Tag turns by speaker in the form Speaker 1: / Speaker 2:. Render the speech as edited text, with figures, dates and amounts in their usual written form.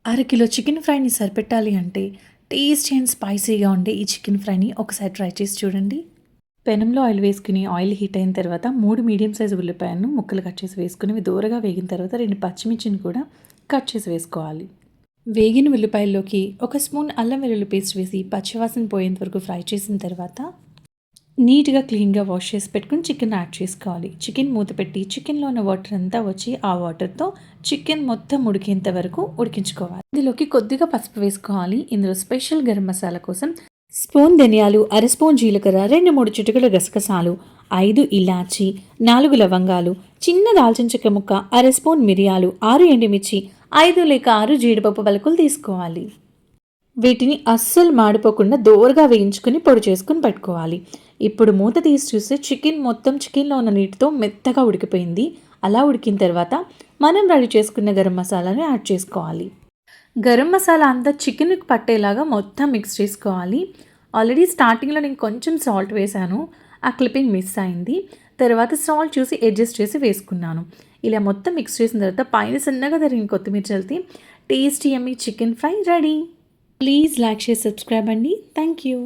Speaker 1: అరకిలో చికెన్ ఫ్రైని సరిపెట్టాలి అంటే tasty and స్పైసీగా ఉండే ఈ చికెన్ ఫ్రైని ఒకసారి ట్రై చేసి చూడండి. పెనంలో ఆయిల్ వేసుకుని ఆయిల్ హీట్ అయిన తర్వాత 3 మీడియం సైజు ఉల్లిపాయలను ముక్కలు కట్ చేసి వేసుకుని ఇవి దూరగా వేగిన తర్వాత 2 పచ్చిమిర్చిని కూడా కట్ చేసి వేసుకోవాలి. వేగిన ఉల్లిపాయల్లోకి 1 స్పూన్ అల్లం వెల్లుల్లి పేస్ట్ వేసి పచ్చివాసన పోయేంత వరకు ఫ్రై చేసిన తర్వాత నీట్గా క్లీన్గా వాష్ చేసి పెట్టుకుని చికెన్ యాడ్ చేసుకోవాలి. చికెన్ మూత పెట్టి చికెన్లో ఉన్న వాటర్ అంతా వచ్చి ఆ వాటర్తో చికెన్ మొత్తం ఉడికేంత వరకు ఉడికించుకోవాలి. ఇందులోకి కొద్దిగా పసుపు వేసుకోవాలి. ఇందులో స్పెషల్ గరం మసాలా కోసం స్పూన్ ధనియాలు, అర స్పూన్ జీలకర్ర, 2-3 చిటికెల గసగసాలు, 5 ఇలాచి, 4 లవంగాలు, చిన్న దాల్చిన చెక్క ముక్క, అర స్పూన్ మిరియాలు, 6 ఎండుమిర్చి, 5 లేక 6 జీడిపప్పు పలుకులు తీసుకోవాలి. వీటిని అస్సలు మాడిపోకుండా దోరగా వేయించుకుని పొడి చేసుకుని పెట్టుకోవాలి. ఇప్పుడు మూత తీసి చూస్తే చికెన్ మొత్తం చికెన్లో ఉన్న నీటితో మెత్తగా ఉడికిపోయింది. అలా ఉడికిన తర్వాత మనం రెడీ చేసుకున్న గరం మసాలాని యాడ్ చేసుకోవాలి. గరం మసాలా అంతా చికెన్కి పట్టేలాగా మొత్తం మిక్స్ చేసుకోవాలి. ఆల్రెడీ స్టార్టింగ్లో నేను కొంచెం సాల్ట్ వేశాను, ఆ క్లిప్పింగ్ మిస్ అయింది. తర్వాత సాల్ట్ చూసి అడ్జస్ట్ చేసి వేసుకున్నాను. ఇలా మొత్తం మిక్స్ చేసిన తర్వాత పైన సన్నగా తరిగిన కొత్తిమీర చల్లితే tasty yummy chicken fry ready. Please like, share, subscribe అండి. Thank you.